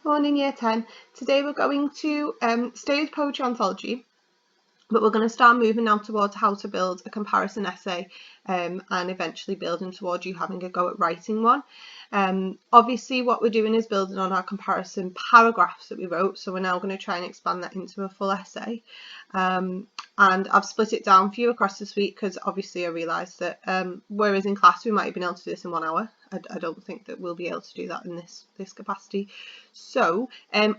Morning Year 10. Today we're going to stay with Poetry Anthology, but we're going to start moving now towards how to build a comparison essay and eventually building towards you having a go at writing one. Obviously what we're doing is building on our comparison paragraphs that we wrote, so we're now going to try and expand that into a full essay. And I've split it down for you across this week because obviously I realised that whereas in class we might have been able to do this in 1 hour, I don't think that we'll be able to do that in this capacity. So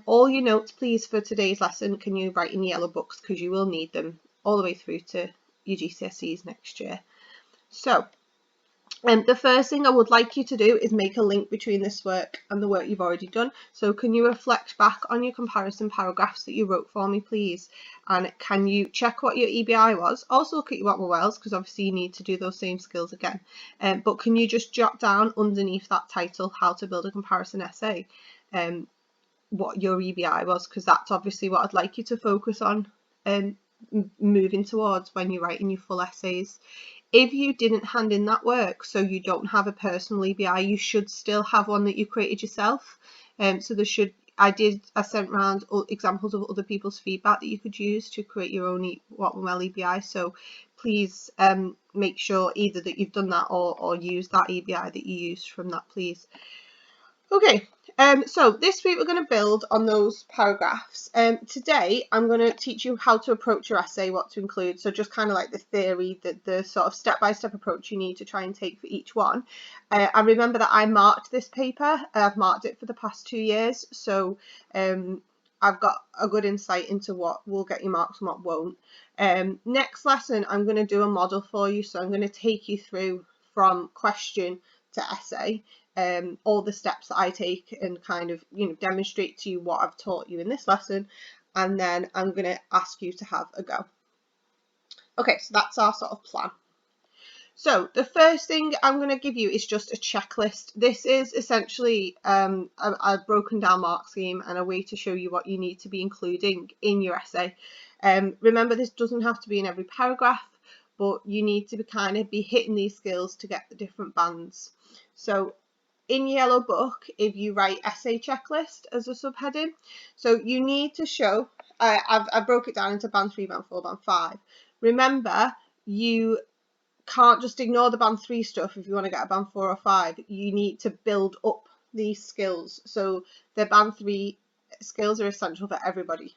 all your notes please for today's lesson can you write in yellow books because you will need them all the way through to your GCSEs next year. So the first thing I would like you to do is make a link between this work and the work you've already done. So can you reflect back on your comparison paragraphs that you wrote for me, please? And can you check what your EBI was? Also look at your What Wells, because obviously you need to do those same skills again. But can you just jot down underneath that title, how to build a comparison essay, what your EBI was? Because that's obviously what I'd like you to focus on moving towards when you're writing your full essays. If you didn't hand in that work, so you don't have a personal EBI, you should still have one that you created yourself. So there should, I sent around examples of other people's feedback that you could use to create your own What Well EBI. So please make sure either that you've done that or use that EBI that you used from that, please. Okay, so this week we're going to build on those paragraphs. Today I'm going to teach you how to approach your essay, what to include, so just kind of like the theory, the sort of step-by-step approach you need to try and take for each one. And remember that I marked this paper, I've marked it for the past 2 years, so I've got a good insight into what will get you marks and what won't. Next lesson I'm going to do a model for you, so I'm going to take you through from question to essay. All the steps that I take and kind of demonstrate to you what I've taught you in this lesson, and then I'm going to ask you to have a go. Okay, so that's our sort of plan. So the first thing I'm going to give you is just a checklist. This is essentially a broken down mark scheme and a way to show you what you need to be including in your essay. Remember, this doesn't have to be in every paragraph, but you need to be hitting these skills to get the different bands. So in your yellow book, if you write essay checklist as a subheading, so you need to show, I broke it down into band 3, band 4, band 5. Remember, you can't just ignore the band 3 stuff if you want to get a band 4 or 5. You need to build up these skills. So the band 3 skills are essential for everybody.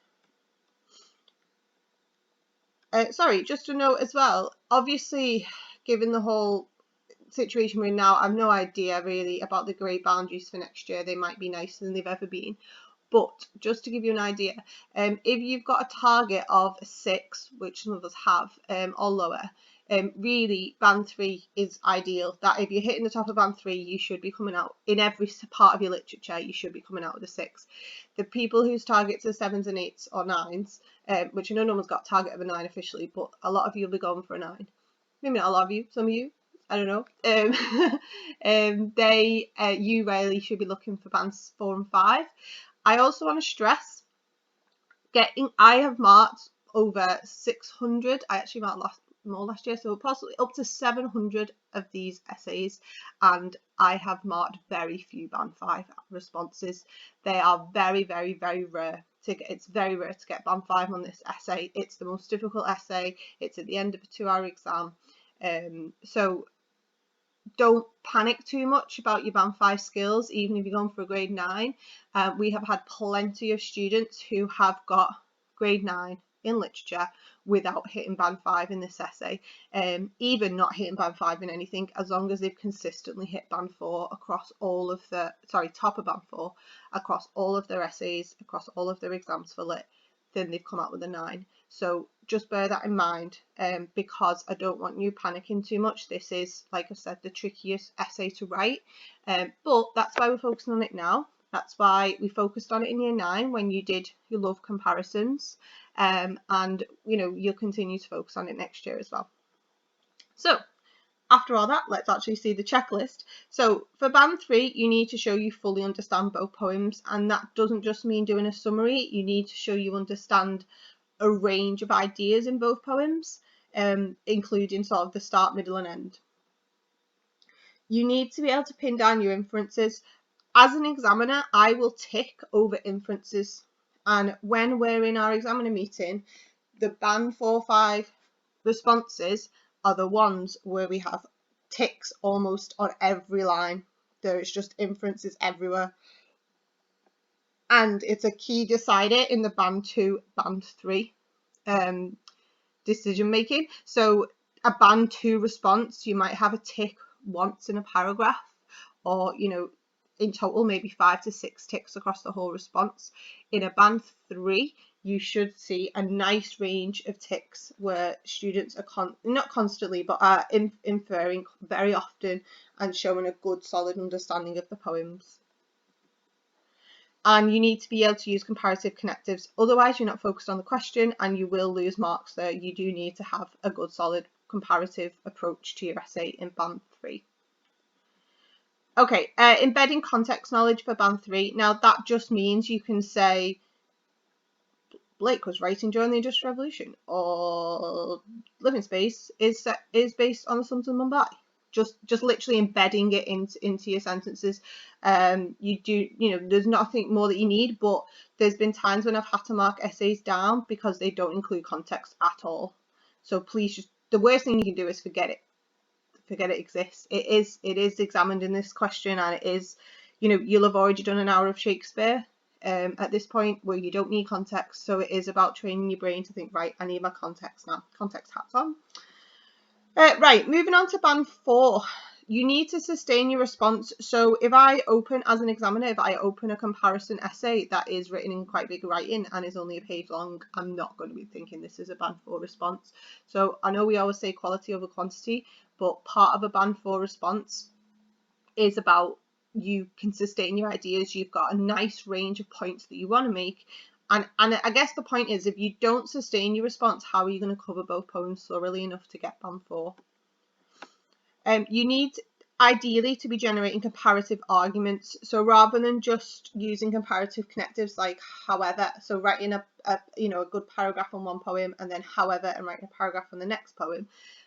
Sorry, just a note as well, obviously given the whole situation we're in now, I've no idea really about the grade boundaries for next year. They might be nicer than they've ever been, but just to give you an idea, if you've got a target of 6, which some of us have, or lower, really band 3 is ideal. That if you're hitting the top of band 3, you should be coming out in every part of your literature, you should be coming out with a 6. The people whose targets are 7s and 8s or 9s, which I know no one's got a target of a 9 officially, but a lot of you will be going for a 9. Maybe not a lot of you, some of you, I don't know. You really should be looking for bands 4 and 5. I also want to stress I have marked over 600. I actually marked more last year, so possibly up to 700 of these essays, and I have marked very few band 5 responses. They are very, very, very rare. It's very rare to get band 5 on this essay. It's the most difficult essay. It's at the end of a 2-hour exam. So don't panic too much about your band 5 skills, even if you're going for a grade 9. We have had plenty of students who have got grade 9 in literature without hitting band 5 in this essay, even not hitting band 5 in anything, as long as they've consistently hit band 4 across all of the, top of band 4 across all of their essays, across all of their exams for lit, then they've come out with a 9. So just bear that in mind, because I don't want you panicking too much. This is, like I said, the trickiest essay to write, but that's why we're focusing on it now. That's why we focused on it in year 9 when you did your love comparisons, and you'll continue to focus on it next year as well. So after all that, let's actually see the checklist. So for band 3, you need to show you fully understand both poems, and that doesn't just mean doing a summary. You need to show you understand a range of ideas in both poems, including sort of the start, middle and end. You need to be able to pin down your inferences. as an examiner, I will tick over inferences. And when we're in our examiner meeting, the band 4-5 responses are the ones where we have ticks almost on every line. There is just inferences everywhere. And it's a key decider in the band 2, band 3 decision making. So a band 2 response, you might have a tick once in a paragraph, or in total maybe 5 to 6 ticks across the whole response. In a band 3, you should see a nice range of ticks where students are not constantly, but are inferring very often and showing a good solid understanding of the poems. And you need to be able to use comparative connectives, otherwise you're not focused on the question and you will lose marks there. You do need to have a good solid comparative approach to your essay in band 3. Okay, embedding context knowledge for band 3. Now that just means you can say Blake was writing during the Industrial Revolution, or Living Space is based on the slums of Mumbai. Just literally embedding it into your sentences. There's nothing more that you need, but there's been times when I've had to mark essays down because they don't include context at all. So please, the worst thing you can do is forget it exists. It is examined in this question, and it is, you'll have already done an hour of Shakespeare at this point where you don't need context. So it is about training your brain to think, right, I need my context now. Context hats on. Right, moving on to band 4. You need to sustain your response. So if I open, as an examiner, if I open a comparison essay that is written in quite big writing and is only a page long, I'm not going to be thinking this is a band 4 response. So I know we always say quality over quantity, but part of a band 4 response is about you can sustain your ideas. You've got a nice range of points that you want to make. And I guess the point is, if you don't sustain your response, how are you going to cover both poems thoroughly enough to get band 4? You need ideally to be generating comparative arguments. So rather than just using comparative connectives like however, so writing a good paragraph on one poem and then however and writing a paragraph on the next poem,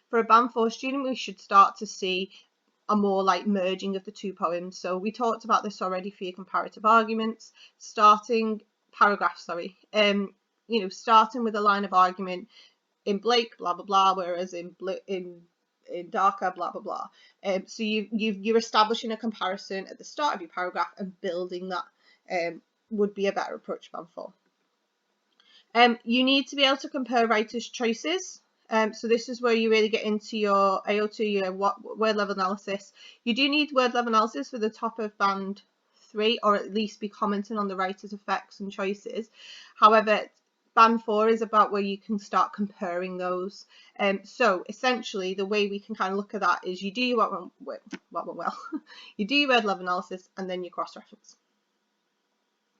for a band 4 student we should start to see a more like merging of the two poems. So we talked about this already for your comparative arguments, starting with a line of argument in Blake, blah blah blah, whereas in Darker, blah blah blah. So you're establishing a comparison at the start of your paragraph and building that would be a better approach band 4. You need to be able to compare writers' choices. So this is where you really get into your AO2, your word level analysis. You do need word level analysis for the top of band 3, or at least be commenting on the writer's effects and choices. However, band 4 is about where you can start comparing those. So essentially the way we can kind of look at that is you do what went well. You do your word level analysis and then you cross-reference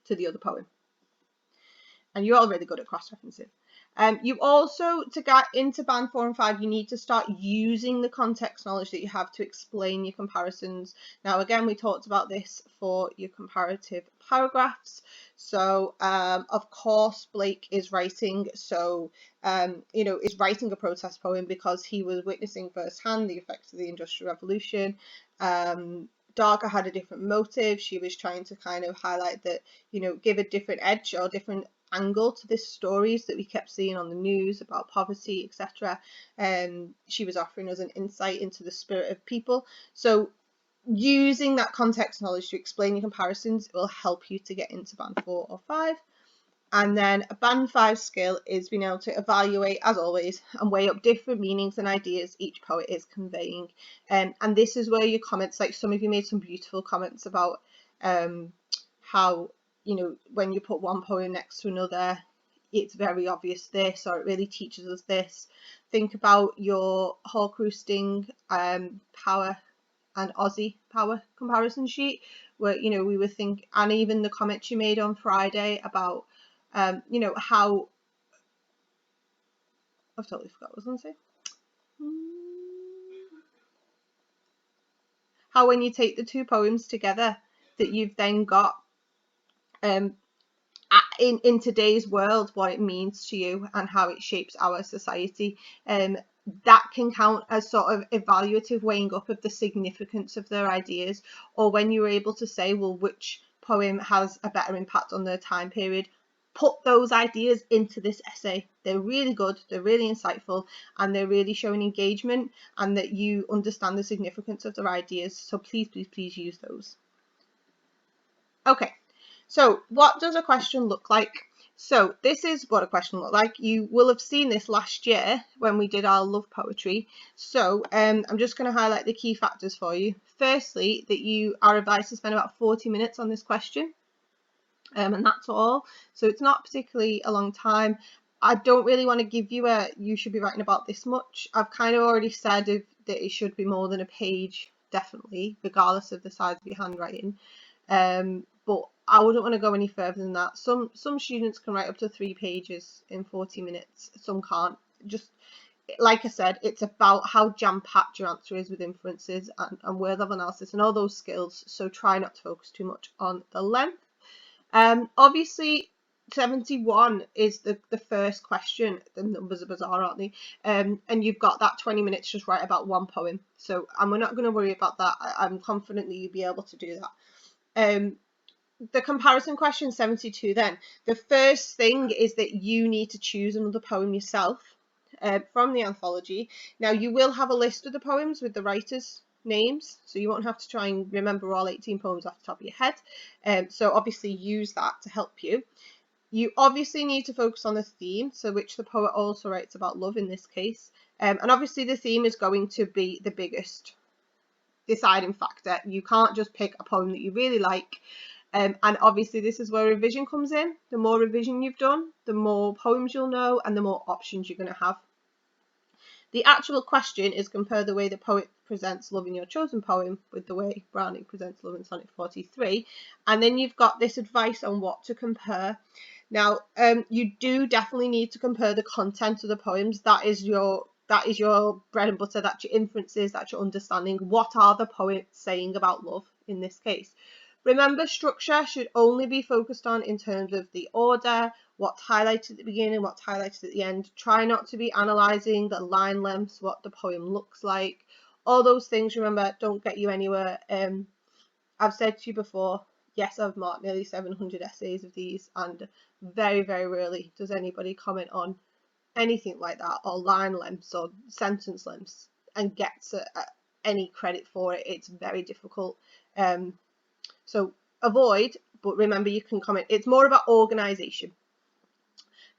to the other poem. And you're all really good at cross-referencing. You also, to get into band 4 and 5, you need to start using the context knowledge that you have to explain your comparisons. Now, again, we talked about this for your comparative paragraphs. So, of course, Blake is writing. So, is writing a protest poem because he was witnessing firsthand the effects of the Industrial Revolution. Darker had a different motive. She was trying to kind of highlight that, give a different edge or different angle to the stories that we kept seeing on the news about poverty, etc. She was offering us an insight into the spirit of people. So using that context knowledge to explain your comparisons will help you to get into band 4 or 5. And then a band 5 skill is being able to evaluate, as always, and weigh up different meanings and ideas each poet is conveying. And this is where your comments, like some of you made some beautiful comments about how, when you put one poem next to another, it's very obvious this, or it really teaches us this. Think about your Horcruxing power and Aussie power comparison sheet, where, we were thinking, and even the comments you made on Friday about, how, I've totally forgot what I was going to say. How when you take the two poems together, that you've then got, in today's world, what it means to you and how it shapes our society. that can count as sort of evaluative weighing up of the significance of their ideas, or when you're able to say, well, which poem has a better impact on their time period. Put those ideas into this essay. They're really good, they're really insightful, and they're really showing engagement and that you understand the significance of their ideas. So please, please, please use those. Okay, so what does a question look like? So this is what a question looked like. You will have seen this last year when we did our love poetry. So I'm just going to highlight the key factors for you. Firstly, that you are advised to spend about 40 minutes on this question. And that's all. So it's not particularly a long time. I don't really want to give you you should be writing about this much. I've kind of already said that it should be more than a page, definitely, regardless of the size of your handwriting. But I wouldn't want to go any further than that. Some students can write up to 3 pages in 40 minutes. Some can't. Just like I said, it's about how jam-packed your answer is with inferences and word level analysis and all those skills. So try not to focus too much on the length. Obviously 71 is the first question. The numbers are bizarre, aren't they? And you've got that 20 minutes just write about one poem. So, and we're not going to worry about that. I'm confident that you'll be able to do that. The comparison question 72 then, the first thing is that you need to choose another poem yourself from the anthology. Now you will have a list of the poems with the writers' names, so you won't have to try and remember all 18 poems off the top of your head. So obviously use that to help you. You obviously need to focus on the theme, so which the poet also writes about love in this case. And obviously the theme is going to be the biggest deciding factor. You can't just pick a poem that you really like. And obviously this is where revision comes in. The more revision you've done, the more poems you'll know and the more options you're going to have. The actual question is compare the way the poet presents love in your chosen poem with the way Browning presents love in Sonnet 43. And then you've got this advice on what to compare. Now, you do definitely need to compare the content of the poems. That is your bread and butter, that's your inferences, that's your understanding. What are the poets saying about love in this case? Remember, structure should only be focused on in terms of the order, what's highlighted at the beginning, what's highlighted at the end. Try not to be analysing the line lengths, what the poem looks like. All those things, remember, don't get you anywhere. I've said to you before, yes, I've marked nearly 700 essays of these, and very, very rarely does anybody comment on anything like that, or line lengths or sentence lengths, and gets any credit for it. It's very difficult. So avoid, but remember you can comment. It's more about organisation.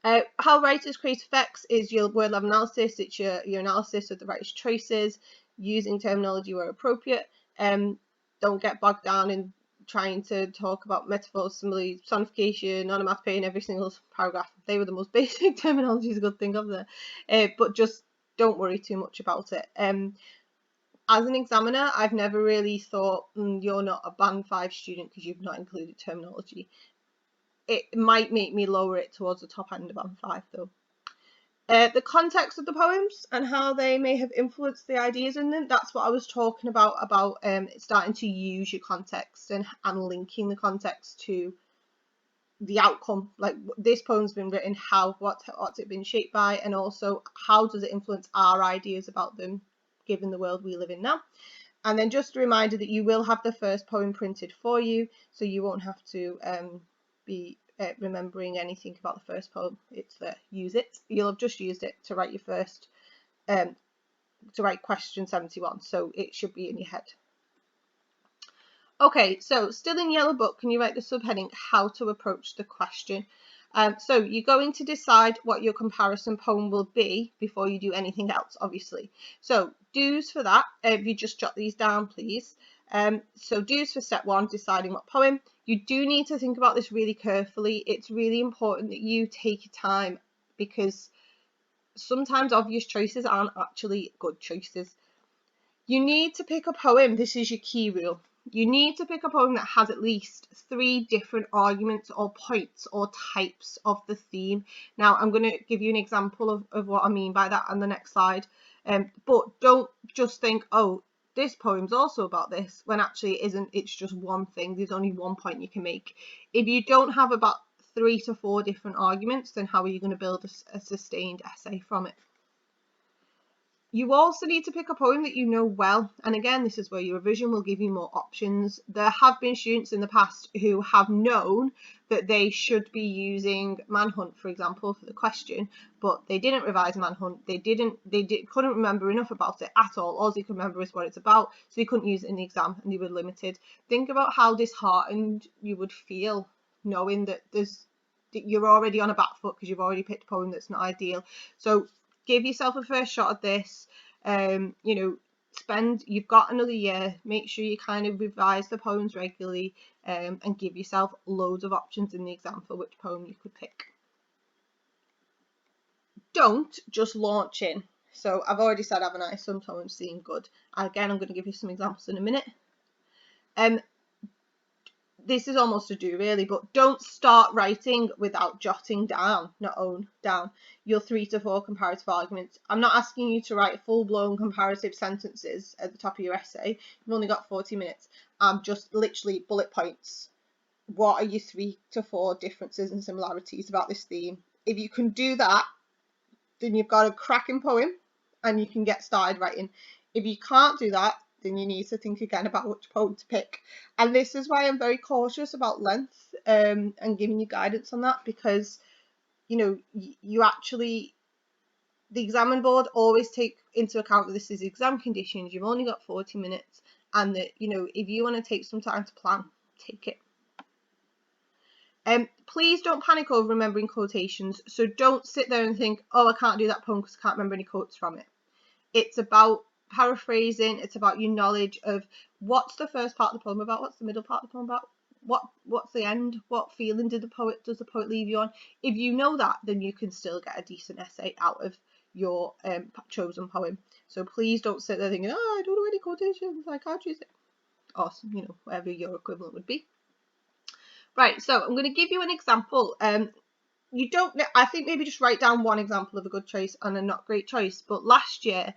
How writers create effects is your word level analysis. It's your analysis of the writer's choices, using terminology where appropriate. Don't get bogged down in trying to talk about metaphors, simile, sonification, onomatopoeia in every single paragraph. They were the most basic terminology, is a good thing of there. But just don't worry too much about it. As an examiner, I've never really thought you're not a band 5 student because you've not included terminology. It might make me lower it towards the top end of band 5 though. The context of the poems and how they may have influenced the ideas in them, that's what I was talking about starting to use your context and linking the context to the outcome. Like, this poem's been written, what's it been shaped by, and also how does it influence our ideas about them given the world we live in now. And then just a reminder that you will have the first poem printed for you, so you won't have to be remembering anything about the first poem. It's there, use it. You'll have just used it to write your first, to write question 71, so it should be in your head. Okay, so still in yellow book, can you write the subheading, how to approach the question? So you're going to decide what your comparison poem will be before you do anything else, obviously. So do's for that, if you just jot these down, please. So do's for step 1, deciding what poem. You do need to think about this really carefully. It's really important that you take your time, because sometimes obvious choices aren't actually good choices. You need to pick a poem. This is your key rule. You need to pick a poem that has at least 3 different arguments or points or types of the theme. Now, I'm going to give you an example of what I mean by that on the next slide. But don't just think, oh, this poem's also about this, when actually it isn't. It's just one thing. There's only one point you can make. If you don't have about 3 to 4 different arguments, then how are you going to build a sustained essay from it? You also need to pick a poem that you know well, and again, this is where your revision will give you more options. There have been students in the past who have known that they should be using Manhunt, for example, for the question, but they didn't revise Manhunt. They couldn't remember enough about it at all they could remember is what it's about, so they couldn't use it in the exam and they were limited. Think about how disheartened you would feel knowing that you're already on a back foot because you've already picked a poem that's not ideal. So give yourself a first shot at this. You've got another year. Make sure you kind of revise the poems regularly, and give yourself loads of options in the exam for which poem you could pick. Don't just launch in. So I've already said, haven't I? Some poems seem good. Again, I'm going to give you some examples in a minute. This is almost a do really, but don't start writing without jotting down your 3 to 4 comparative arguments. I'm not asking you to write full-blown comparative sentences at the top of your essay. You've only got 40 minutes. Just literally bullet points. What are your 3 to 4 differences and similarities about this theme? If you can do that, then you've got a cracking poem and you can get started writing. If you can't do that, then you need to think again about which poem to pick. And this is why I'm very cautious about length, and giving you guidance on that, because you actually, the examining board always take into account that this is exam conditions. You've only got 40 minutes, and that if you want to take some time to plan, take it. Please don't panic over remembering quotations. So don't sit there and think, oh, I can't do that poem because I can't remember any quotes from it. It's about paraphrasing. It's about your knowledge of what's the first part of the poem about, what's the middle part of the poem about, what's the end, what feeling does the poet leave you on. If you know that, then you can still get a decent essay out of your chosen poem. So please don't sit there thinking, oh, I don't know any quotations, I can't choose it, or whatever your equivalent would be. Right, so I'm going to give you an example. You don't, I think maybe just write down one example of a good choice and a not great choice. But last year,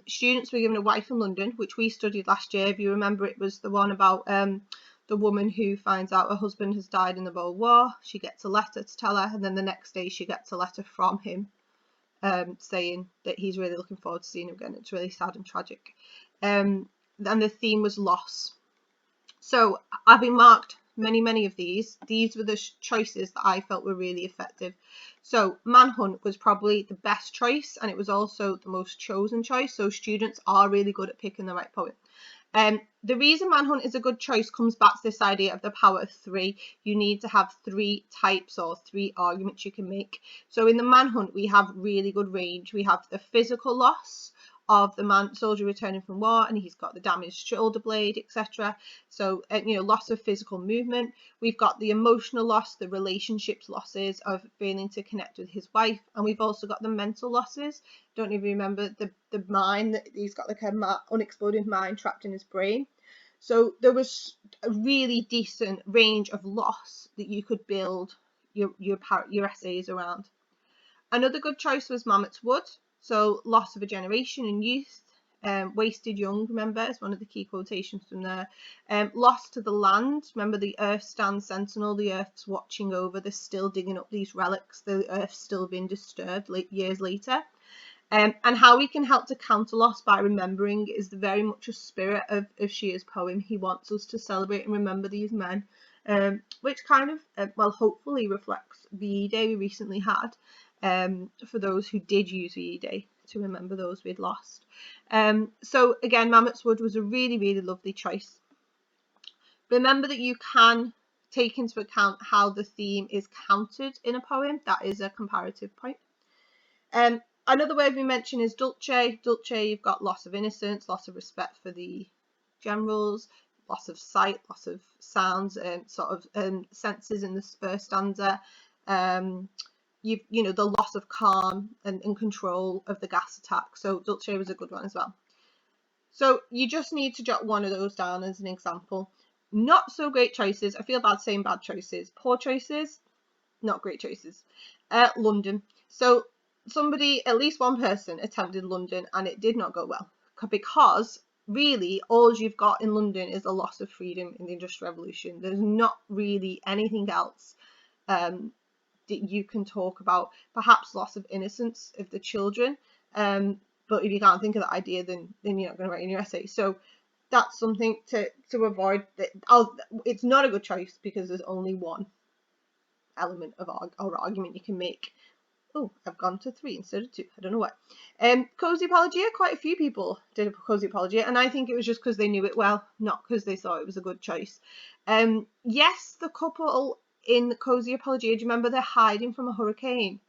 students were given A Wife in London, which we studied last year. If you remember, it was the one about the woman who finds out her husband has died in the World War. She gets a letter to tell her, and then the next day she gets a letter from him saying that he's really looking forward to seeing her again. It's really sad and tragic. And the theme was loss. So having marked many of these were the choices that I felt were really effective. So Manhunt was probably the best choice, and it was also the most chosen choice. So students are really good at picking the right poem. The reason Manhunt is a good choice comes back to this idea of the power of 3. You need to have 3 types or 3 arguments you can make. So in the Manhunt, we have really good range. We have the physical loss of the soldier returning from war, and he's got the damaged shoulder blade, etc. So loss of physical movement. We've got the emotional loss, the relationships losses of failing to connect with his wife, and we've also got the mental losses. Don't even remember the mind, that he's got like an unexploded mind trapped in his brain. So there was a really decent range of loss that you could build your essays around. Another good choice was Mammoth's Wood. So loss of a generation and youth. Wasted young, remember, is one of the key quotations from there. Loss to the land. Remember, the earth stands sentinel. The earth's watching over. They're still digging up these relics. The earth's still being disturbed years later. And how we can help to counter loss by remembering is very much a spirit of Shear's poem. He wants us to celebrate and remember these men, which kind of, hopefully reflects VE Day we recently had, for those who did use VE Day to remember those we'd lost. So again, Mammoth's Wood was a really lovely choice. Remember that you can take into account how the theme is counted in a poem. That is a comparative point. Another word we mention is dulce. Dulce, you've got loss of innocence, loss of respect for the generals, loss of sight, loss of sounds, and senses in this first stanza. The loss of calm and control of the gas attack. So dulce was a good one as well. So you just need to jot one of those down as an example. Not so great choices. I feel bad saying bad choices. Poor choices, not great choices. London. So somebody, at least one person, attended London and it did not go well, because really all you've got in London is a loss of freedom in the Industrial Revolution. There's not really anything else that you can talk about. Perhaps loss of innocence of the children, but if you can't think of that idea, then you're not going to write in your essay. So that's something to avoid. It's not a good choice because there's only one element of argument you can make. Oh, I've gone to 3 instead of 2. I don't know why. Cozy apologia. Quite a few people did a cozy apologia, and I think it was just because they knew it well, not because they thought it was a good choice. Yes, the couple in the cozy apologia. Do you remember they're hiding from a hurricane,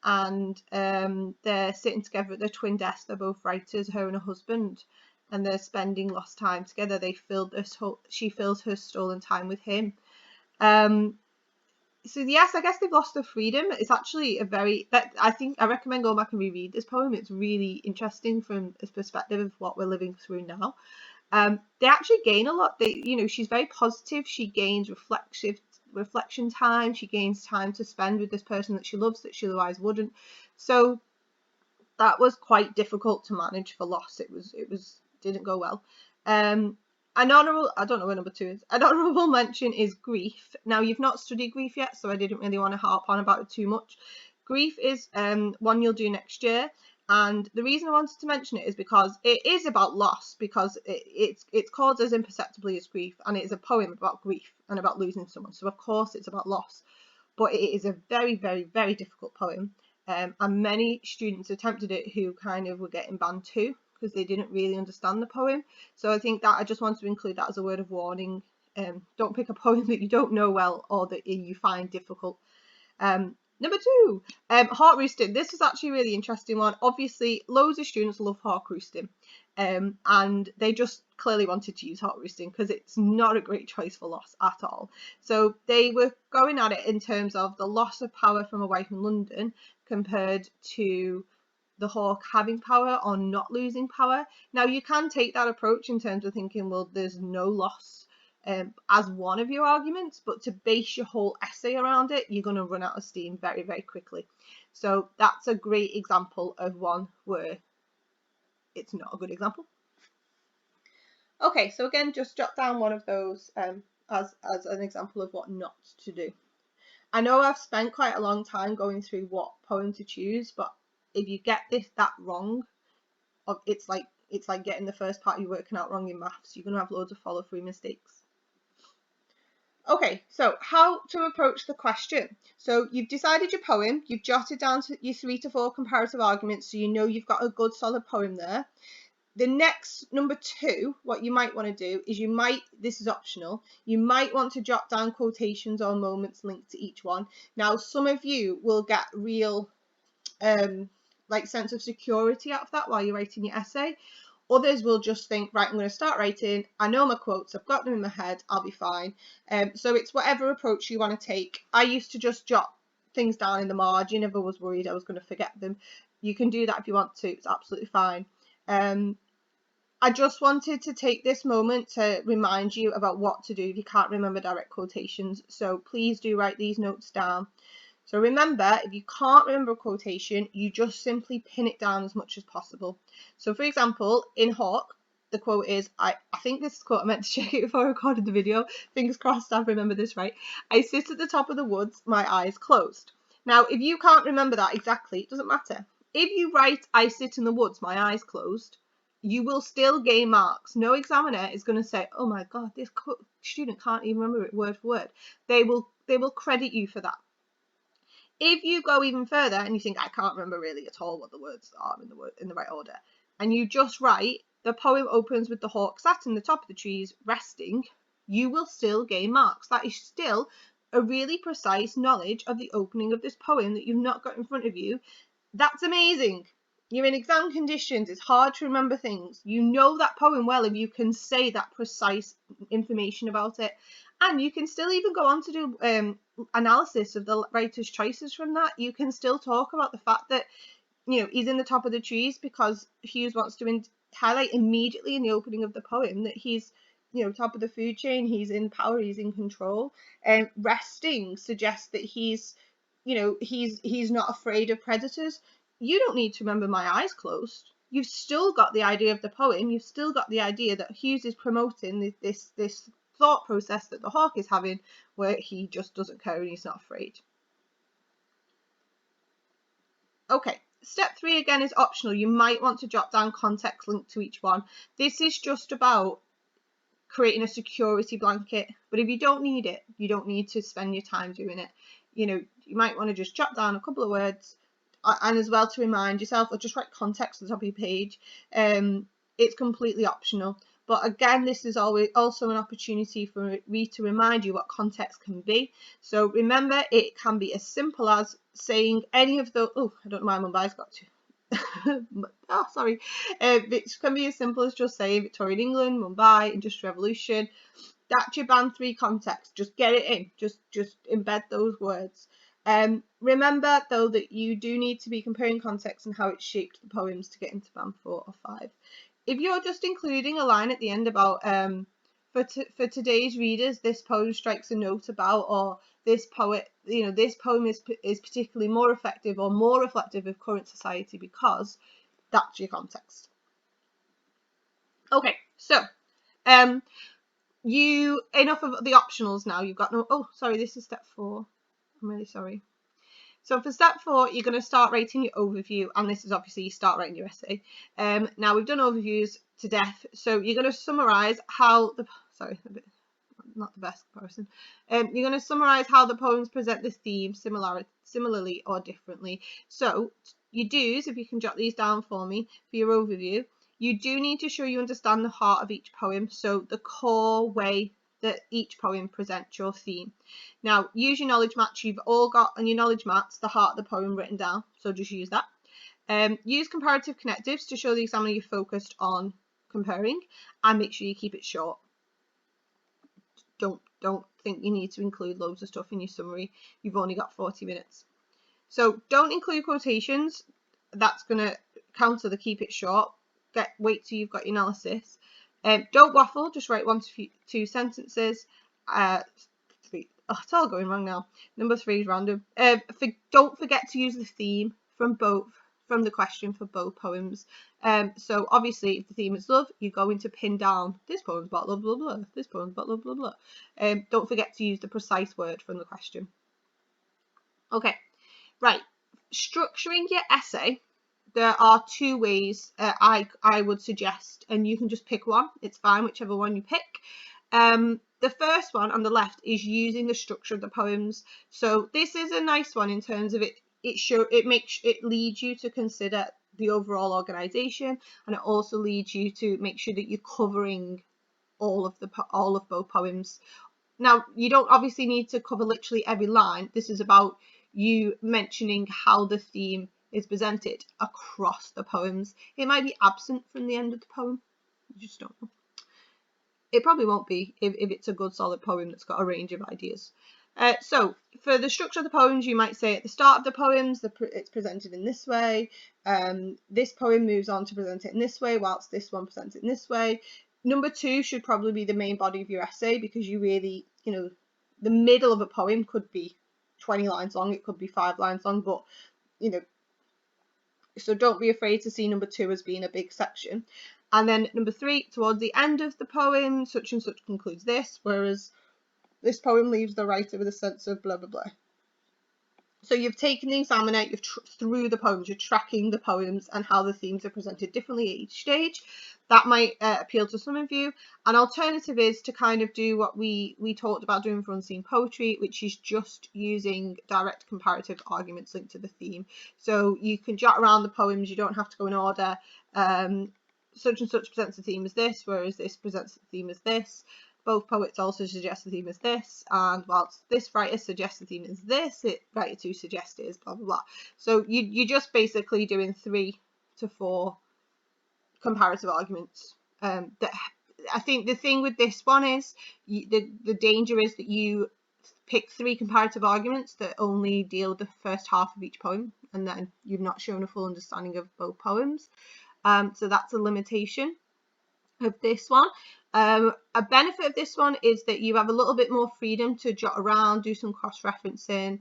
and they're sitting together at their twin desks. They're both writers, her and her husband, and they're spending lost time together. She fills her stolen time with him. So yes, I guess they've lost their freedom. It's actually I recommend going back and reread this poem. It's really interesting from this perspective of what we're living through now. They actually gain a lot. She's very positive. She gains reflection time. She gains time to spend with this person that she loves that she otherwise wouldn't. So that was quite difficult to manage for loss. It didn't go well. I don't know where number 2 is. An honourable mention is grief. Now, you've not studied grief yet, so I didn't really want to harp on about it too much. Grief is one you'll do next year, and the reason I wanted to mention it is because it is about loss, because it's called As Imperceptibly as Grief, and it is a poem about grief and about losing someone. So of course it's about loss, but it is a very, very, very difficult poem, and many students attempted it who kind of were getting banned too, because they didn't really understand the poem. So I think that I just want to include that as a word of warning. Don't pick a poem that you don't know well or that you find difficult. Number 2, hawk roosting. This was actually a really interesting one. Obviously, loads of students love hawk roosting, and they just clearly wanted to use hawk roosting because it's not a great choice for loss at all. So they were going at it in terms of the loss of power from a wife in London compared to the hawk having power or not losing power. Now, you can take that approach in terms of thinking, well, there's no loss as one of your arguments, but to base your whole essay around it, you're going to run out of steam very, very quickly. So that's a great example of one where it's not a good example. Okay, so again, just jot down one of those as an example of what not to do. I know I've spent quite a long time going through what poem to choose, but if you get that wrong, it's like getting the first part you're working out wrong in maths. You're going to have loads of follow-through mistakes. Okay, so how to approach the question. So you've decided your poem, you've jotted down your 3 to 4 comparative arguments, so you know you've got a good solid poem there. The next, number 2, what you might want to do is this is optional, you might want to jot down quotations or moments linked to each one. Now, some of you will get real sense of security out of that while you're writing your essay. Others will just think, right, I'm going to start writing, I know my quotes, I've got them in my head, I'll be fine. So it's whatever approach you want to take. I used to just jot things down in the margin if I was worried I was going to forget them. You can do that if you want to, it's absolutely fine. I just wanted to take this moment to remind you about what to do if you can't remember direct quotations. So please do write these notes down. So remember, if you can't remember a quotation, you just simply pin it down as much as possible. So for example, in Hawk, the quote is, I think this quote, I meant to check it before I recorded the video, fingers crossed I remember this right. I sit at the top of the woods, my eyes closed. Now, if you can't remember that exactly, it doesn't matter. If you write, I sit in the woods, my eyes closed, you will still gain marks. No examiner is going to say, oh my God, this student can't even remember it word for word. They will credit you for that. If you go even further and you think, I can't remember really at all what the words are in the right order, and you just write, the poem opens with the hawk sat in the top of the trees resting, you will still gain marks. That is still a really precise knowledge of the opening of this poem that you've not got in front of you. That's amazing. You're in exam conditions, it's hard to remember things. You know that poem well if you can say that precise information about it. And you can still even go on to do analysis of the writer's choices from that. You can still talk about the fact that, he's in the top of the trees because Hughes wants to highlight immediately in the opening of the poem that he's, top of the food chain, he's in power, he's in control. And resting suggests that he's not afraid of predators. You don't need to remember my eyes closed. You've still got the idea of the poem. You've still got the idea that Hughes is promoting this thought process that the hawk is having, where he just doesn't care and he's not afraid. Okay, Step 3 again is optional. You might want to jot down context linked to each one. This is just about creating a security blanket, but if you don't need it, you don't need to spend your time doing it. You might want to just jot down a couple of words, and as well to remind yourself, or just write context at the top of your page. It's completely optional, but again, this is always also an opportunity for me to remind you what context can be. So remember, it can be as simple as saying any of the, I don't know why Mumbai's got to. Oh, sorry. It can be as simple as just saying Victorian England, Mumbai, Industrial Revolution. That's your band 3 context. Just get it in. Just embed those words. Remember though that you do need to be comparing context and how it shaped the poems to get into band 4 or 5. If you're just including a line at the end about for today's readers, this poem strikes a note about, or this poet, this poem is particularly more effective or more reflective of current society, because that's your context. Okay, so enough of the optionals now. You've got no. Oh, sorry, this is step 4. I'm really sorry. So for step 4, you're going to start writing your overview, and this is obviously you start writing your essay. Now we've done overviews to death, so you're going to summarise how the not the best comparison. You're going to summarise how the poems present the theme similarly or differently. So your do's, if you can jot these down for me for your overview, you do need to show you understand the heart of each poem, so the core way that each poem presents your theme. Now use your knowledge mats. You've all got on your knowledge mats the heart of the poem written down, so just use that. Use comparative connectives to show the examiner you're focused on comparing, and make sure you keep it short. Don't think you need to include loads of stuff in your summary. You've only got 40 minutes. So don't include quotations. That's going to counter the keep it short. Wait till you've got your analysis. Don't waffle, just write 1 to 2 sentences. 3. Oh, it's all going wrong now. Number 3 is random. Don't forget to use the theme from the question for both poems. So obviously, if the theme is love, you're going to pin down this poem's about love, blah, blah, this poem's about love, blah, blah. Don't forget to use the precise word from the question. Okay, right. Structuring your essay, there are 2 ways I would suggest, and you can just pick one. It's fine, whichever one you pick. The first one on the left is using the structure of the poems. So this is a nice one in terms of it leads you to consider the overall organisation, and it also leads you to make sure that you're covering all of both poems. Now you don't obviously need to cover literally every line. This is about you mentioning how the theme is presented across the poems. It might be absent from the end of the poem. You just don't know. It probably won't be if it's a good solid poem that's got a range of ideas. So for the structure of the poems, you might say at the start of the poems, it's presented in this way. This poem moves on to present it in this way, whilst this one presents it in this way. Number 2 should probably be the main body of your essay, because you really, the middle of a poem could be 20 lines long, it could be 5 lines long, but, so don't be afraid to see number 2 as being a big section. And then number 3, towards the end of the poem, such and such concludes this, whereas this poem leaves the writer with a sense of blah, blah, blah. So you've taken the examiner, through the poems, you're tracking the poems and how the themes are presented differently at each stage. That might appeal to some of you. An alternative is to kind of do what we talked about doing for unseen poetry, which is just using direct comparative arguments linked to the theme. So you can jot around the poems, you don't have to go in order. Such and such presents the theme as this, whereas this presents the theme as this. Both poets also suggest the theme as this, and whilst this writer suggests the theme as this, writer 2 suggests it as blah, blah, blah. So you're just basically doing 3 to 4 comparative arguments. I think the thing with this one is, the danger is that you pick 3 comparative arguments that only deal with the first half of each poem, and then you've not shown a full understanding of both poems. So that's a limitation of this one. A benefit of this one is that you have a little bit more freedom to jot around, do some cross-referencing,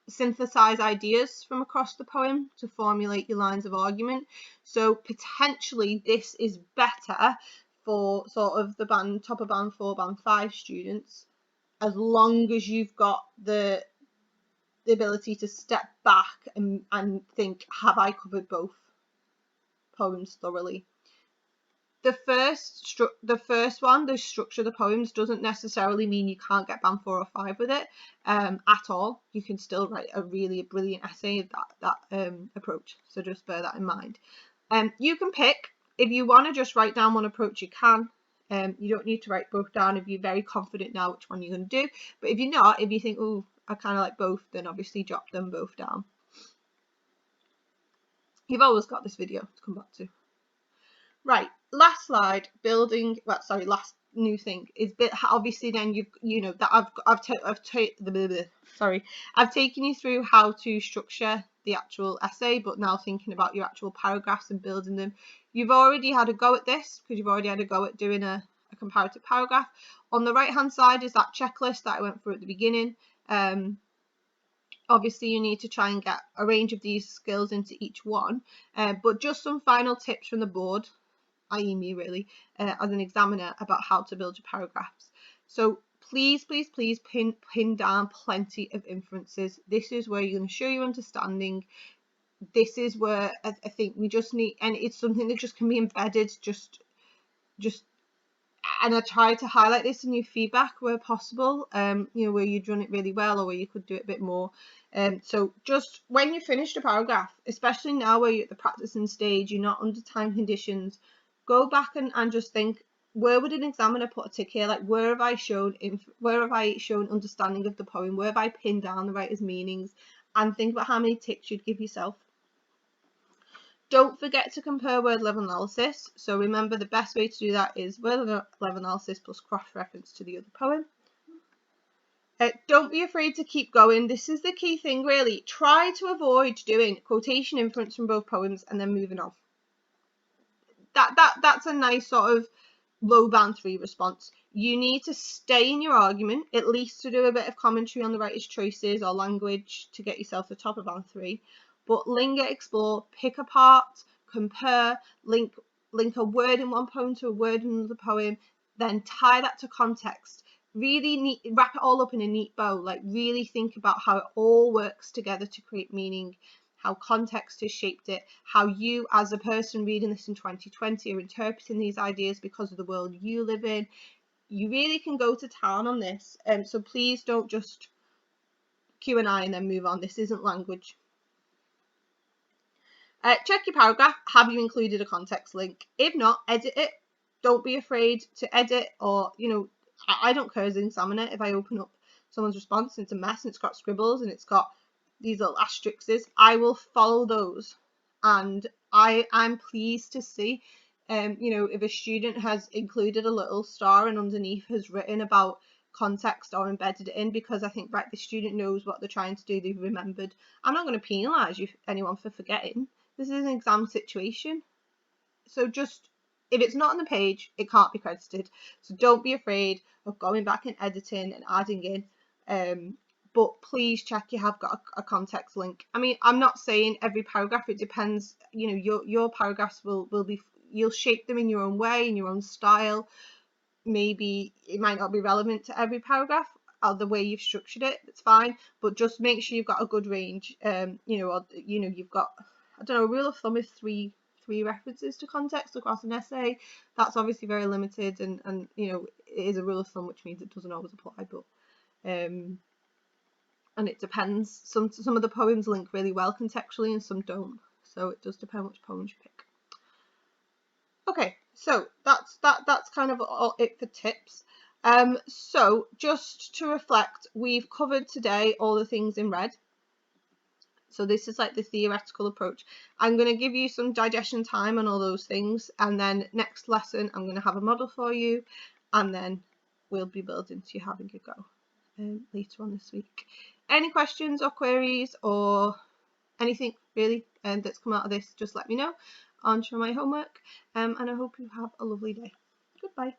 synthesize ideas from across the poem to formulate your lines of argument. So potentially this is better for sort of the top of band 4, band 5 students, as long as you've got the the ability to step back and think, have I covered both poems thoroughly? The first one, the structure of the poems, doesn't necessarily mean you can't get band 4 or 5 with it at all. You can still write a really brilliant essay of that approach, so just bear that in mind. You can pick, if you want to just write down one approach, you can. You don't need to write both down if you're very confident now which one you're going to do. But if you're not, if you think, oh, I kind of like both, then obviously jot them both down. You've always got this video to come back to. Right, last slide, last new thing is obviously then I've taken you through how to structure the actual essay, but now thinking about your actual paragraphs and building them. You've already had a go at this because you've already had a go at doing a comparative paragraph. On the right hand side is that checklist that I went through at the beginning. Obviously you need to try and get a range of these skills into each one, but just some final tips from the board, i.e. me really, as an examiner, about how to build your paragraphs. So please pin down plenty of inferences. This is where you're going to show your understanding. This is where I think we just need, and it's something that just can be embedded, and I try to highlight this in your feedback where possible, where you've done it really well or where you could do it a bit more. So just when you finish the paragraph, especially now where you're at the practicing stage, you're not under time conditions, go back and just think, where would an examiner put a tick here? Like, where have I shown understanding of the poem? Where have I pinned down the writer's meanings? And think about how many ticks you'd give yourself. Don't forget to compare word level analysis. So remember, the best way to do that is word level analysis plus cross-reference to the other poem. Don't be afraid to keep going. This is the key thing, really. Try to avoid doing quotation inference from both poems and then moving on. That's a nice sort of low band 3 response. You need to stay in your argument, at least to do a bit of commentary on the writer's choices or language to get yourself to the top of band 3. But linger, explore, pick apart, compare, link a word in one poem to a word in another poem, then tie that to context. Really wrap it all up in a neat bow. Like, really think about how it all works together to create meaning, how context has shaped it, how you as a person reading this in 2020 are interpreting these ideas because of the world you live in. You really can go to town on this. So please don't just Q&A and then move on. This isn't language. Check your paragraph. Have you included a context link? If not, edit it. Don't be afraid to edit, or, I don't care as an examiner if I open up someone's response and it's a mess and it's got scribbles and it's got these little asterisks. I will follow those, and I'm pleased to see, if a student has included a little star and underneath has written about context or embedded it in, because I think, right, the student knows what they're trying to do, they've remembered. I'm not going to penalise anyone for forgetting. This is an exam situation. So just, if it's not on the page, it can't be credited. So don't be afraid of going back and editing and adding in. But please check you have got a context link. I mean, I'm not saying every paragraph, it depends, your paragraphs will be, you'll shape them in your own way, in your own style. Maybe it might not be relevant to every paragraph or the way you've structured it, it's fine, but just make sure you've got a good range. You've got, I don't know, a rule of thumb is three references to context across an essay. That's obviously very limited, and it is a rule of thumb, which means it doesn't always apply, but and it depends. Some of the poems link really well contextually and some don't, so it does depend which poems you pick. Okay, so that's kind of all it for tips. So just to reflect, we've covered today all the things in red. So this is like the theoretical approach. I'm going to give you some digestion time on all those things, and then next lesson I'm going to have a model for you, and then we'll be building to you having a go later on this week. Any questions or queries or anything really that's come out of this, just let me know on Show My Homework, and I hope you have a lovely day. Goodbye.